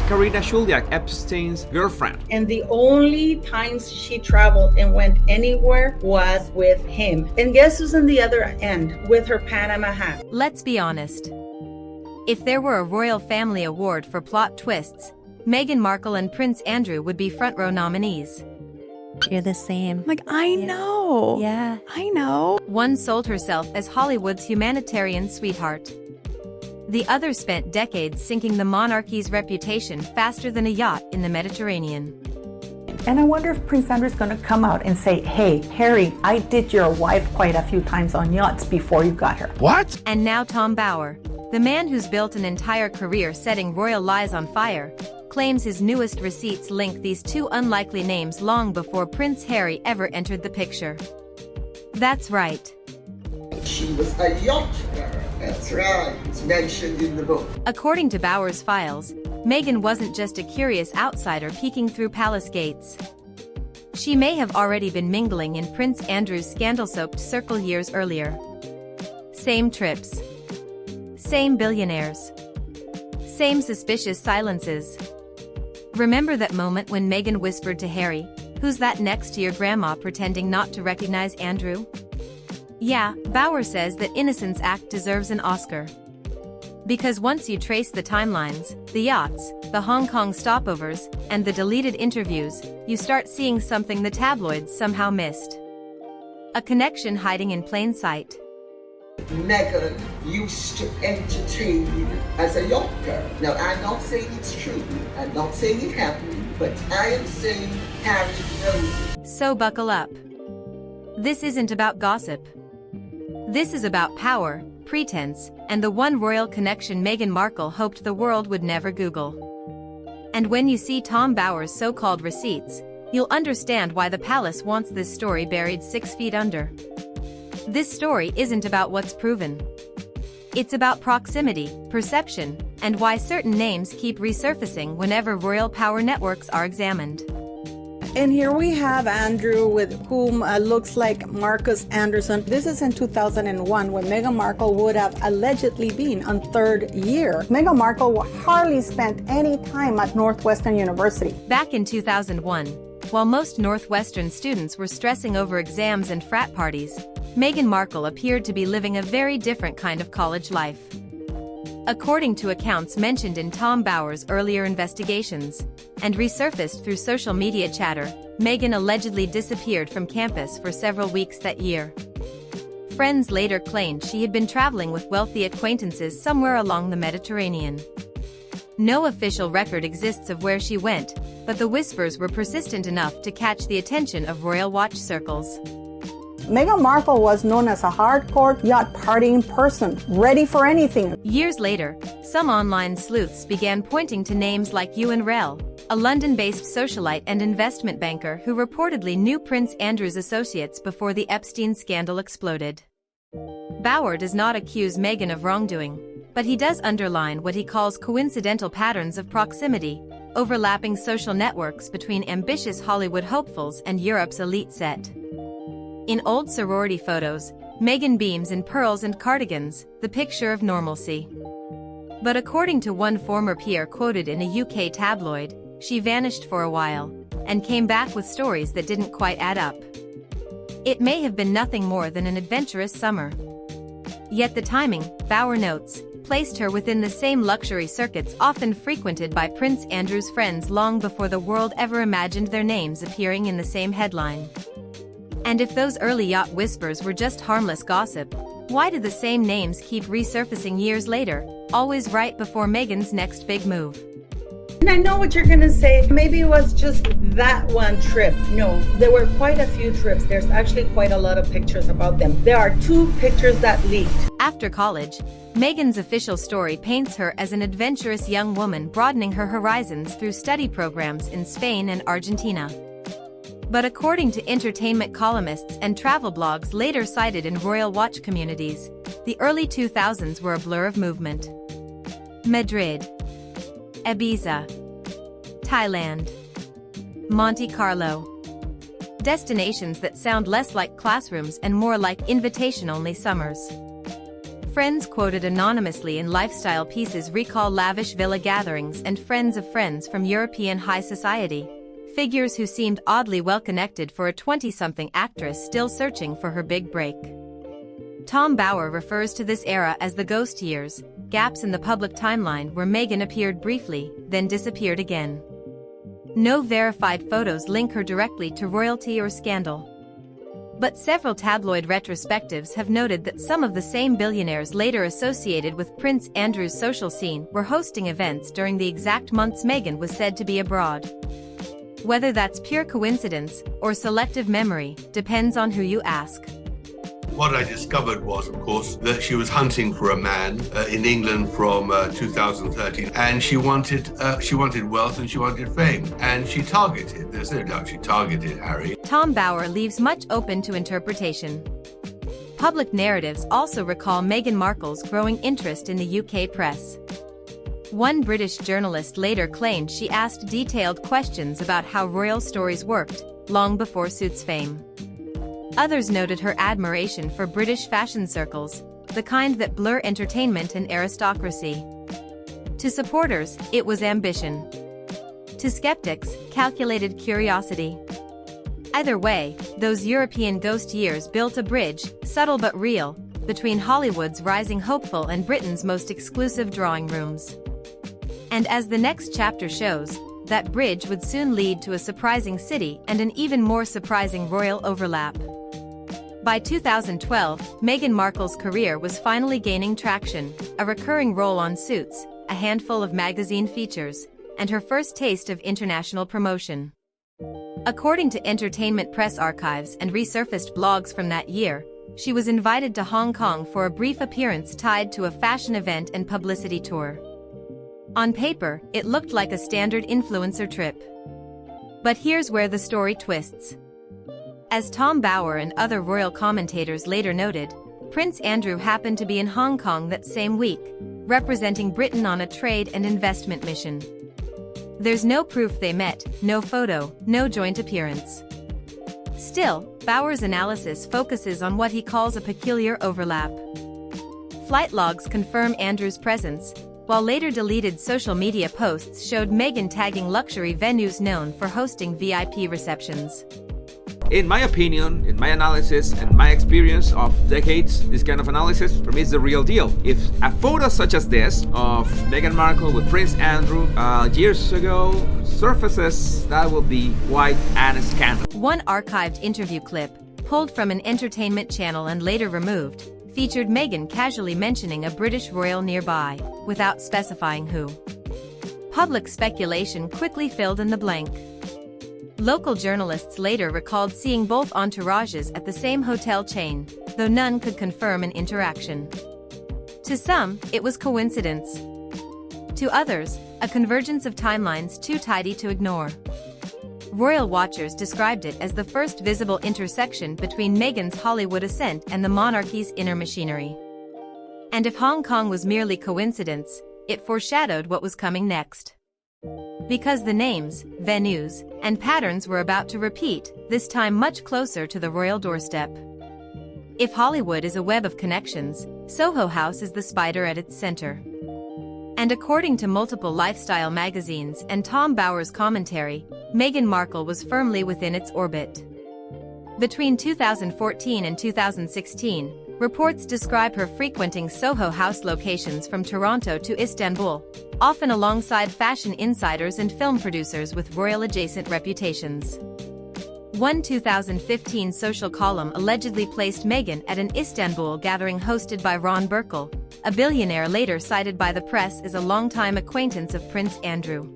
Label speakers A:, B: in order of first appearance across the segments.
A: Karina Shuliak, Epstein's girlfriend.
B: And the only times she traveled and went anywhere was with him. And guess who's on the other end with her Panama hat?
C: Let's be honest. If there were a royal family award for plot twists, Meghan Markle and Prince Andrew would be front row nominees.
D: You're the same.
E: Like, I know.
D: Yeah.
E: I know.
C: One sold herself as Hollywood's humanitarian sweetheart. The other spent decades sinking the monarchy's reputation faster than a yacht in the Mediterranean.
F: And I wonder if Prince Andrew's going to come out and say, hey, Harry, I did your wife quite a few times on yachts before you got her.
A: What?
C: And now Tom Bower, the man who's built an entire career setting royal lies on fire, claims his newest receipts link these two unlikely names long before Prince Harry ever entered the picture. That's right.
G: She was a yacht girl. That's right. It's mentioned in the book.
C: According to Bower's files, Meghan wasn't just a curious outsider peeking through palace gates. She may have already been mingling in Prince Andrew's scandal-soaked circle years earlier. Same trips. Same billionaires. Same suspicious silences. Remember that moment when Meghan whispered to Harry, "Who's that next to your grandma?" pretending not to recognize Andrew? Yeah, Bower says that Innocence Act deserves an Oscar. Because once you trace the timelines, the yachts, the Hong Kong stopovers, and the deleted interviews, you start seeing something the tabloids somehow missed. A connection hiding in plain sight.
G: Meghan used to entertain as a yacht girl. Now, I'm not saying it's true. I'm not saying it happened, but I am saying Harry knows it.
C: So buckle up. This isn't about gossip. This is about power, pretense, and the one royal connection Meghan Markle hoped the world would never Google. And when you see Tom Bower's so-called receipts, you'll understand why the palace wants this story buried 6 feet under. This story isn't about what's proven. It's about proximity, perception, and why certain names keep resurfacing whenever royal power networks are examined.
B: And here we have Andrew, with whom looks like Marcus Anderson. This is in 2001, when Meghan Markle would have allegedly been on 3rd year. Meghan Markle hardly spent any time at Northwestern University.
C: Back in 2001, while most Northwestern students were stressing over exams and frat parties, Meghan Markle appeared to be living a very different kind of college life. According to accounts mentioned in Tom Bower's earlier investigations, and resurfaced through social media chatter, Meghan allegedly disappeared from campus for several weeks that year. Friends later claimed she had been traveling with wealthy acquaintances somewhere along the Mediterranean. No official record exists of where she went, but the whispers were persistent enough to catch the attention of royal watch circles.
B: Meghan Markle was known as a hardcore yacht partying person, ready for anything.
C: Years later, some online sleuths began pointing to names like Ewan Rell, a London-based socialite and investment banker who reportedly knew Prince Andrew's associates before the Epstein scandal exploded. Bower does not accuse Meghan of wrongdoing, but he does underline what he calls coincidental patterns of proximity, overlapping social networks between ambitious Hollywood hopefuls and Europe's elite set. In old sorority photos, Meghan beams in pearls and cardigans, the picture of normalcy. But according to one former peer quoted in a UK tabloid, she vanished for a while, and came back with stories that didn't quite add up. It may have been nothing more than an adventurous summer. Yet the timing, Bower notes, placed her within the same luxury circuits often frequented by Prince Andrew's friends long before the world ever imagined their names appearing in the same headline. And if those early yacht whispers were just harmless gossip, why did the same names keep resurfacing years later, always right before Meghan's next big move?
B: And I know what you're gonna say. Maybe it was just that one trip. No, there were quite a few trips. There's actually quite a lot of pictures about them. There are 2 pictures that leaked.
C: After college, Meghan's official story paints her as an adventurous young woman broadening her horizons through study programs in Spain and Argentina. But according to entertainment columnists and travel blogs later cited in royal watch communities, the early 2000s were a blur of movement. Madrid, Ibiza, Thailand, Monte Carlo. Destinations that sound less like classrooms and more like invitation-only summers. Friends quoted anonymously in lifestyle pieces recall lavish villa gatherings and friends of friends from European high society, figures who seemed oddly well-connected for a 20-something actress still searching for her big break. Tom Bower refers to this era as the ghost years, gaps in the public timeline where Meghan appeared briefly, then disappeared again. No verified photos link her directly to royalty or scandal. But several tabloid retrospectives have noted that some of the same billionaires later associated with Prince Andrew's social scene were hosting events during the exact months Meghan was said to be abroad. Whether that's pure coincidence or selective memory depends on who you ask.
H: What I discovered was, of course, that she was hunting for a man in England from 2013, and she wanted wealth and she wanted fame, and she targeted. There's no doubt she targeted Harry.
C: Tom Bower leaves much open to interpretation. Public narratives also recall Meghan Markle's growing interest in the UK press. One British journalist later claimed she asked detailed questions about how royal stories worked, long before Suits' fame. Others noted her admiration for British fashion circles, the kind that blur entertainment and aristocracy. To supporters, it was ambition. To skeptics, calculated curiosity. Either way, those European ghost years built a bridge, subtle but real, between Hollywood's rising hopeful and Britain's most exclusive drawing rooms. And as the next chapter shows, that bridge would soon lead to a surprising city and an even more surprising royal overlap. By 2012, Meghan Markle's career was finally gaining traction, a recurring role on Suits, a handful of magazine features, and her first taste of international promotion. According to Entertainment Press archives and resurfaced blogs from that year, she was invited to Hong Kong for a brief appearance tied to a fashion event and publicity tour. On paper, it looked like a standard influencer trip. But here's where the story twists. As Tom Bower and other royal commentators later noted, Prince Andrew happened to be in Hong Kong that same week, representing Britain on a trade and investment mission. There's no proof they met, no photo, no joint appearance. Still, Bower's analysis focuses on what he calls a peculiar overlap. Flight logs confirm Andrew's presence, while later deleted social media posts showed Meghan tagging luxury venues known for hosting VIP receptions.
A: In my opinion, in my analysis, and my experience of decades, this kind of analysis for me is the real deal. If a photo such as this of Meghan Markle with Prince Andrew years ago surfaces, that will be quite a scandal.
C: One archived interview clip, pulled from an entertainment channel and later removed, featured Meghan casually mentioning a British royal nearby, without specifying who. Public speculation quickly filled in the blank. Local journalists later recalled seeing both entourages at the same hotel chain, though none could confirm an interaction. To some, it was coincidence. To others, a convergence of timelines too tidy to ignore. Royal watchers described it as the first visible intersection between Meghan's Hollywood ascent and the monarchy's inner machinery. And if Hong Kong was merely coincidence, it foreshadowed what was coming next. Because the names, venues, and patterns were about to repeat, this time much closer to the royal doorstep. If Hollywood is a web of connections, Soho House is the spider at its center. And according to multiple lifestyle magazines and Tom Bower's commentary, Meghan Markle was firmly within its orbit. Between 2014 and 2016, reports describe her frequenting Soho House locations from Toronto to Istanbul, often alongside fashion insiders and film producers with royal-adjacent reputations. One 2015 social column allegedly placed Meghan at an Istanbul gathering hosted by Ron Burkle, a billionaire later cited by the press as a longtime acquaintance of Prince Andrew.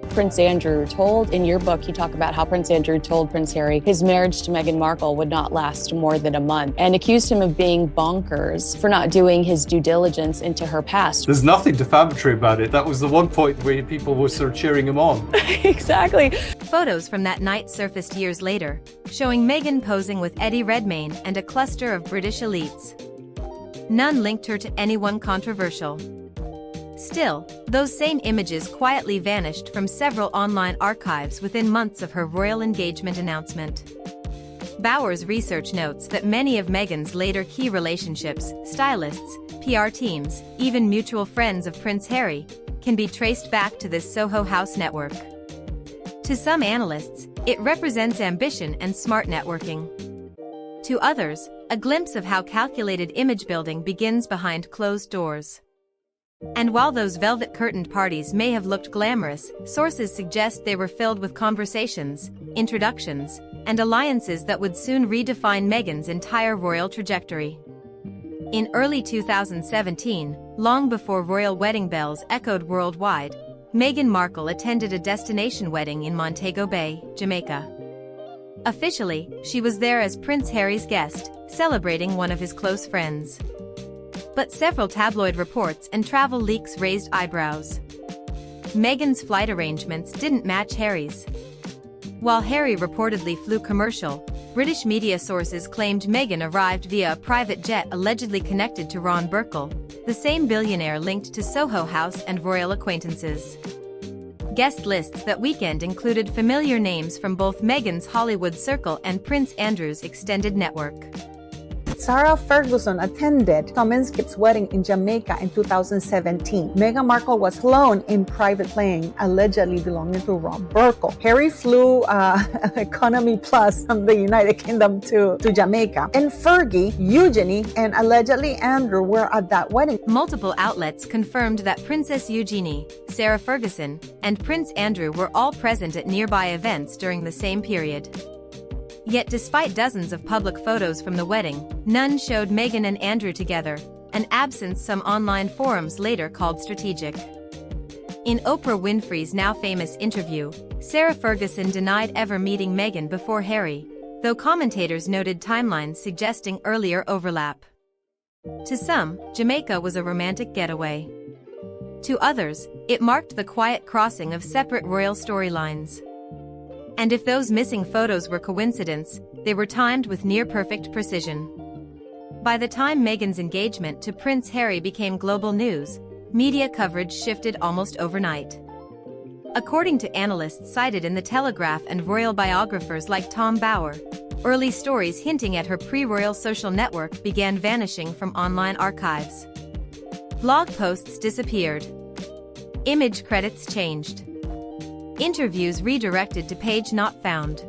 I: Prince Andrew told, in your book, you talk about how Prince Andrew told Prince Harry his marriage to Meghan Markle would not last more than a month and accused him of being bonkers for not doing his due diligence into her past.
J: There's nothing defamatory about it. That was the one point where people were sort of cheering him on.
I: Exactly.
C: Photos from that night surfaced years later, showing Meghan posing with Eddie Redmayne and a cluster of British elites. None linked her to anyone controversial. Still, those same images quietly vanished from several online archives within months of her royal engagement announcement. Bower's research notes that many of Meghan's later key relationships, stylists, PR teams, even mutual friends of Prince Harry, can be traced back to this Soho House network. To some analysts, it represents ambition and smart networking. To others, a glimpse of how calculated image building begins behind closed doors. And while those velvet-curtained parties may have looked glamorous, sources suggest they were filled with conversations, introductions, and alliances that would soon redefine Meghan's entire royal trajectory. In early 2017, long before royal wedding bells echoed worldwide, Meghan Markle attended a destination wedding in Montego Bay, Jamaica. Officially, she was there as Prince Harry's guest, celebrating one of his close friends. But several tabloid reports and travel leaks raised eyebrows. Meghan's flight arrangements didn't match Harry's. While Harry reportedly flew commercial, British media sources claimed Meghan arrived via a private jet allegedly connected to Ron Burkle, the same billionaire linked to Soho House and royal acquaintances. Guest lists that weekend included familiar names from both Meghan's Hollywood circle and Prince Andrew's extended network.
B: Sarah Ferguson attended Tom Inskip's wedding in Jamaica in 2017. Meghan Markle was flown in private plane, allegedly belonging to Ron Burkle. Harry flew economy plus from the United Kingdom to Jamaica. And Fergie, Eugenie, and allegedly Andrew were at that wedding.
C: Multiple outlets confirmed that Princess Eugenie, Sarah Ferguson, and Prince Andrew were all present at nearby events during the same period. Yet despite dozens of public photos from the wedding, none showed Meghan and Andrew together, an absence some online forums later called strategic. In Oprah Winfrey's now famous interview, Sarah Ferguson denied ever meeting Meghan before Harry, though commentators noted timelines suggesting earlier overlap. To some, Jamaica was a romantic getaway. To others, it marked the quiet crossing of separate royal storylines. And if those missing photos were coincidence, they were timed with near-perfect precision. By the time Meghan's engagement to Prince Harry became global news, media coverage shifted almost overnight. According to analysts cited in The Telegraph and royal biographers like Tom Bower, early stories hinting at her pre-royal social network began vanishing from online archives. Blog posts disappeared. Image credits changed. Interviews redirected to page not found.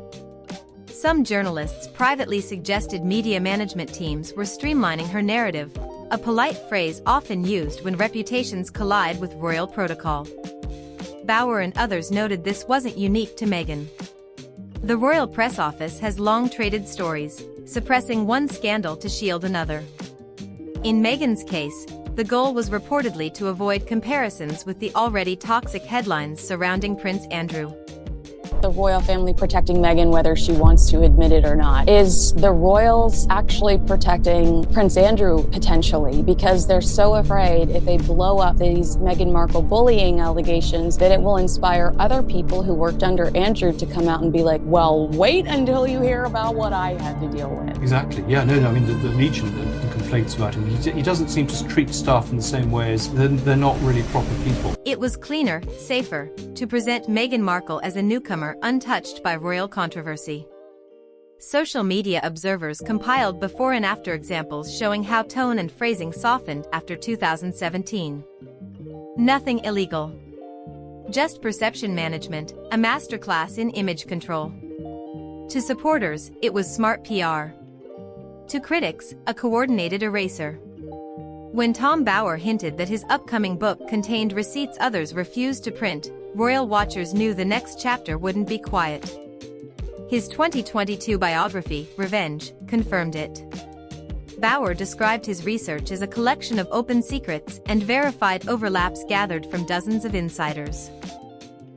C: Some journalists privately suggested media management teams were streamlining her narrative, a polite phrase often used when reputations collide with royal protocol. Bower and others noted this wasn't unique to Meghan. The royal press office has long traded stories, suppressing one scandal to shield another. In Meghan's case, the goal was reportedly to avoid comparisons with the already toxic headlines surrounding Prince Andrew.
I: The royal family protecting Meghan, whether she wants to admit it or not. Is the royals actually protecting Prince Andrew potentially? Because they're so afraid if they blow up these Meghan Markle bullying allegations that it will inspire other people who worked under Andrew to come out and be like, well, wait until you hear about what I had to deal with.
J: Exactly. Yeah, no, I mean, the Legion and complaints about him, he doesn't seem to treat staff in the same way as they're not really proper people.
C: It was cleaner, safer, to present Meghan Markle as a newcomer untouched by royal controversy. Social media observers compiled before and after examples showing how tone and phrasing softened after 2017. Nothing illegal. Just perception management, a masterclass in image control. To supporters, it was smart PR. To critics, a coordinated eraser. When Tom Bower hinted that his upcoming book contained receipts others refused to print, royal watchers knew the next chapter wouldn't be quiet. His 2022 biography, Revenge, confirmed it. Bower described his research as a collection of open secrets and verified overlaps gathered from dozens of insiders.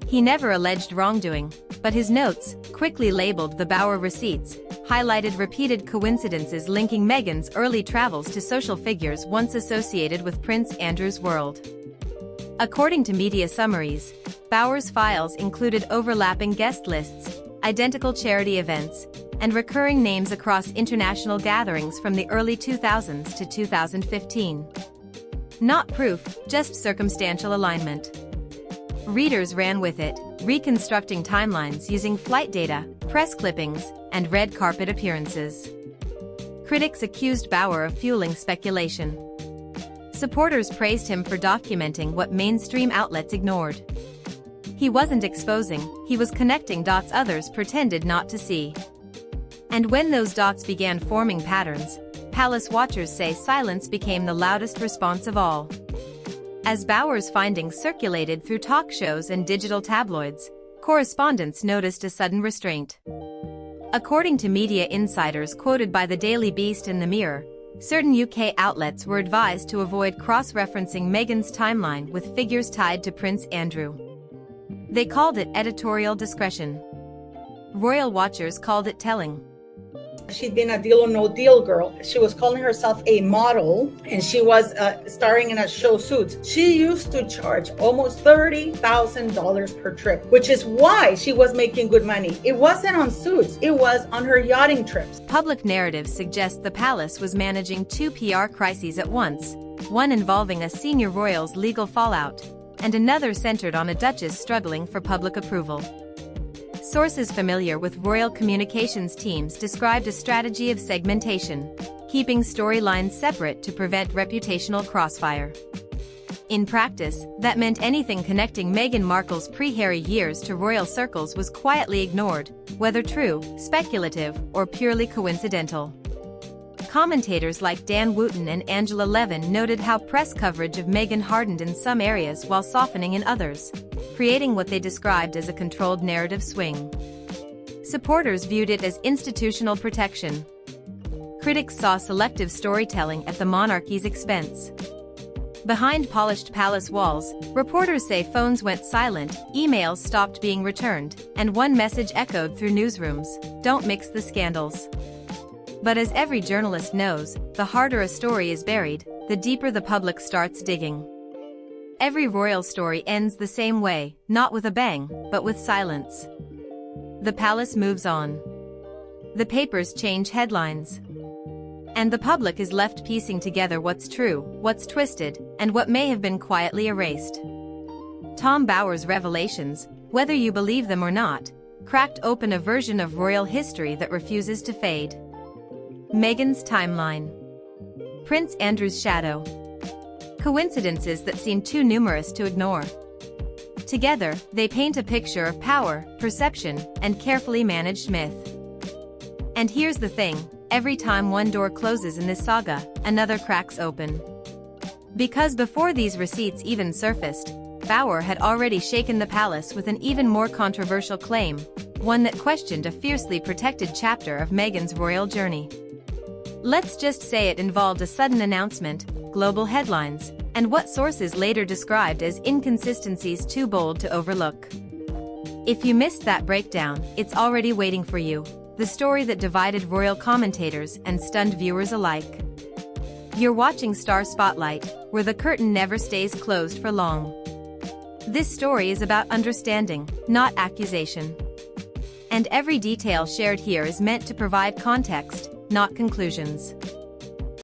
C: He never alleged wrongdoing, but his notes, quickly labeled the Bower receipts, highlighted repeated coincidences linking Meghan's early travels to social figures once associated with Prince Andrew's world. According to media summaries, Bower's files included overlapping guest lists, identical charity events, and recurring names across international gatherings from the early 2000s to 2015. Not proof, just circumstantial alignment. Readers ran with it, reconstructing timelines using flight data, press clippings, and red carpet appearances. Critics accused Bower of fueling speculation. Supporters praised him for documenting what mainstream outlets ignored. He wasn't exposing, he was connecting dots others pretended not to see. And when those dots began forming patterns, palace watchers say silence became the loudest response of all. As Bauer's findings circulated through talk shows and digital tabloids, correspondents noticed a sudden restraint. According to media insiders quoted by the Daily Beast and the Mirror, certain UK outlets were advised to avoid cross-referencing Meghan's timeline with figures tied to Prince Andrew. They called it editorial discretion. Royal watchers called it telling.
B: She'd been a Deal or No Deal girl. She was calling herself a model, and she was starring in a show Suits. She used to charge almost $30,000 per trip, which is why she was making good money. It wasn't on Suits, it was on her yachting trips.
C: Public narratives suggest the palace was managing two PR crises at once, one involving a senior royal's legal fallout, and another centered on a duchess struggling for public approval. Sources familiar with royal communications teams described a strategy of segmentation, keeping storylines separate to prevent reputational crossfire. In practice, that meant anything connecting Meghan Markle's pre-Harry years to royal circles was quietly ignored, whether true, speculative, or purely coincidental. Commentators like Dan Wooten and Angela Levin noted how press coverage of Meghan hardened in some areas while softening in others, creating what they described as a controlled narrative swing. Supporters viewed it as institutional protection. Critics saw selective storytelling at the monarchy's expense. Behind polished palace walls, reporters say phones went silent, emails stopped being returned, and one message echoed through newsrooms: "Don't mix the scandals." But as every journalist knows, the harder a story is buried, the deeper the public starts digging. Every royal story ends the same way, not with a bang, but with silence. The palace moves on. The papers change headlines. And the public is left piecing together what's true, what's twisted, and what may have been quietly erased. Tom Bauer's revelations, whether you believe them or not, cracked open a version of royal history that refuses to fade. Meghan's timeline. Prince Andrew's shadow. Coincidences that seem too numerous to ignore. Together, they paint a picture of power, perception, and carefully managed myth. And here's the thing, every time one door closes in this saga, another cracks open. Because before these receipts even surfaced, Bauer had already shaken the palace with an even more controversial claim, one that questioned a fiercely protected chapter of Meghan's royal journey. Let's just say it involved a sudden announcement, global headlines, and what sources later described as inconsistencies too bold to overlook. If you missed that breakdown, it's already waiting for you, the story that divided royal commentators and stunned viewers alike. You're watching Star Spotlight, where the curtain never stays closed for long. This story is about understanding, not accusation. And every detail shared here is meant to provide context, not conclusions.